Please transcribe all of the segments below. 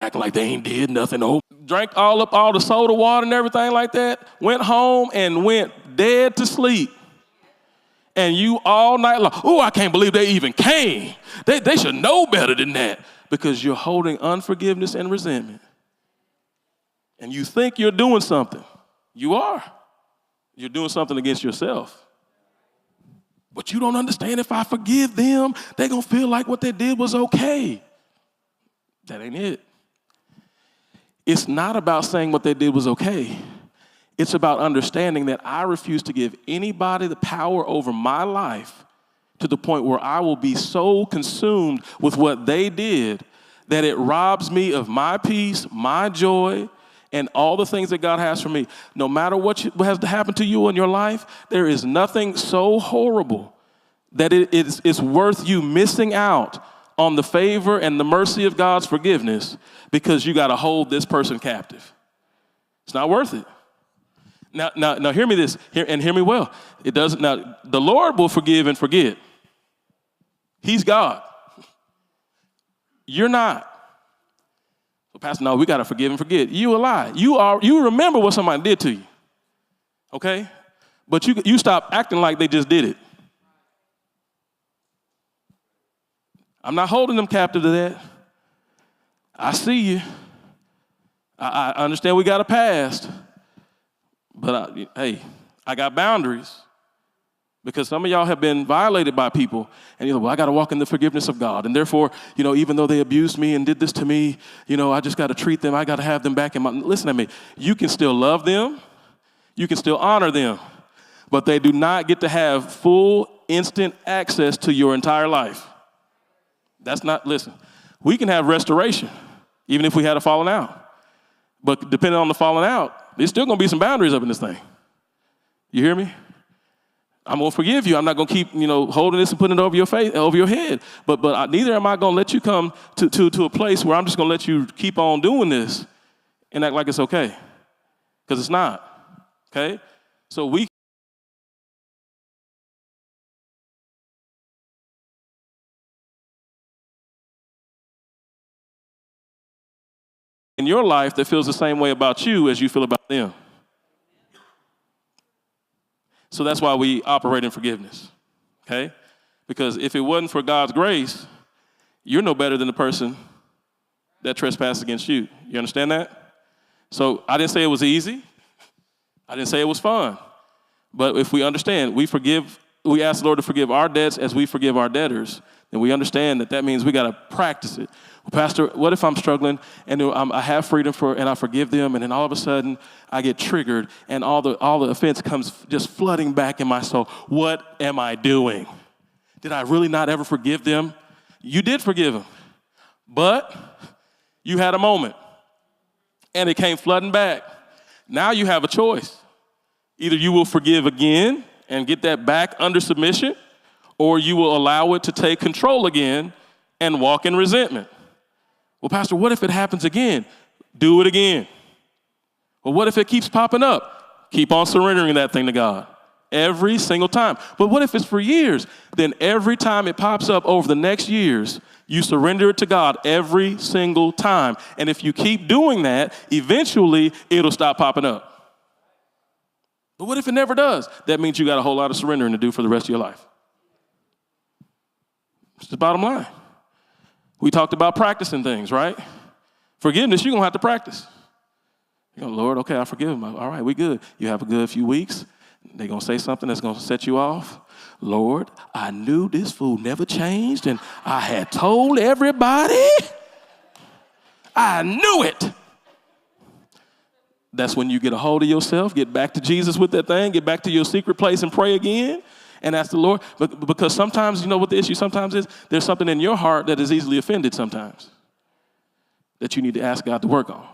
acting like they ain't did nothing. Oh, drank all the soda water and everything like that, went home and went dead to sleep. And you all night long, oh, I can't believe they even came. They should know better than that, because you're holding unforgiveness and resentment. And you think you're doing something. You are. You're doing something against yourself. But you don't understand, if I forgive them, they're going to feel like what they did was okay. That ain't it. It's not about saying what they did was okay. It's about understanding that I refuse to give anybody the power over my life to the point where I will be so consumed with what they did that it robs me of my peace, my joy, and all the things that God has for me. No matter what has to happen to you in your life, there is nothing so horrible that it's worth you missing out on the favor and the mercy of God's forgiveness because you got to hold this person captive. It's not worth it. Now, hear me this, hear me well. It doesn't. Now, the Lord will forgive and forget. He's God. You're not. So, Pastor, no, we got to forgive and forget. You a lie. You remember what somebody did to you, okay? But you stop acting like they just did it. I'm not holding them captive to that. I see you. I understand we got a past. But, hey, I got boundaries. Because some of y'all have been violated by people. And you're like, well, I got to walk in the forgiveness of God. And therefore, even though they abused me and did this to me, I just got to treat them. I got to have them back in my... Listen to me. You can still love them. You can still honor them. But they do not get to have full, instant access to your entire life. That's not... Listen, we can have restoration, even if we had a falling out. But depending on the falling out, there's still going to be some boundaries up in this thing. You hear me? I'm going to forgive you. I'm not going to keep, holding this and putting it over your face, over your head. But neither am I going to let you come to a place where I'm just going to let you keep on doing this and act like it's okay. Because it's not. Okay? So we in your life that feels the same way about you as you feel about them. So that's why we operate in forgiveness, okay? Because if it wasn't for God's grace, you're no better than the person that trespassed against you. You understand that? So I didn't say it was easy. I didn't say it was fun. But if we understand, we ask the Lord to forgive our debts as we forgive our debtors, then we understand that means we got to practice it. Well, Pastor, what if I'm struggling and I have freedom and I forgive them, and then all of a sudden I get triggered and all the offense comes just flooding back in my soul? What am I doing? Did I really not ever forgive them? You did forgive them, but you had a moment and it came flooding back. Now you have a choice. Either you will forgive again and get that back under submission, or you will allow it to take control again and walk in resentment. Well, Pastor, what if it happens again? Do it again. Well, what if it keeps popping up? Keep on surrendering that thing to God every single time. But what if it's for years? Then every time it pops up over the next years, you surrender it to God every single time. And if you keep doing that, eventually it'll stop popping up. But what if it never does? That means you got a whole lot of surrendering to do for the rest of your life. It's the bottom line. We talked about practicing things, right? Forgiveness, you're going to have to practice. You go, Lord, okay, I forgive them. All right, we good. You have a good few weeks. They're going to say something that's going to set you off. Lord, I knew this food never changed, and I had told everybody. I knew it. That's when you get a hold of yourself, get back to Jesus with that thing, get back to your secret place and pray again. And ask the Lord, because sometimes, you know what the issue sometimes is? There's something in your heart that is easily offended sometimes that you need to ask God to work on.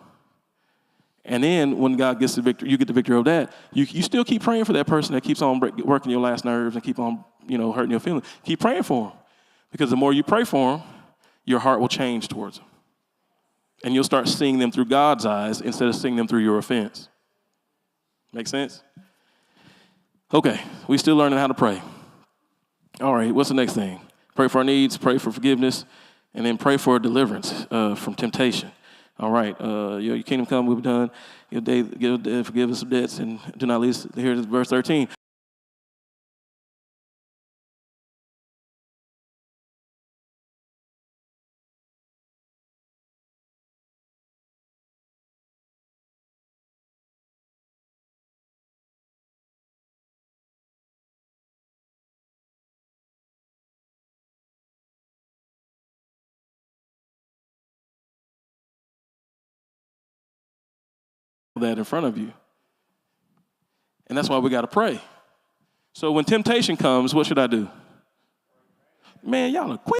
And then when God gets the victory, you get the victory over that, you still keep praying for that person that keeps on working your last nerves and keep on, hurting your feelings. Keep praying for them. Because the more you pray for them, your heart will change towards them. And you'll start seeing them through God's eyes instead of seeing them through your offense. Make sense? Okay, we still learning how to pray. All right, what's the next thing? Pray for our needs, pray for forgiveness, and then pray for deliverance from temptation. All right, your kingdom come, will be done. Forgive us of debts, and do not lead us. Here's verse 13. That in front of you. And that's why we got to pray. So when temptation comes, what should I do? Man, y'all are quick.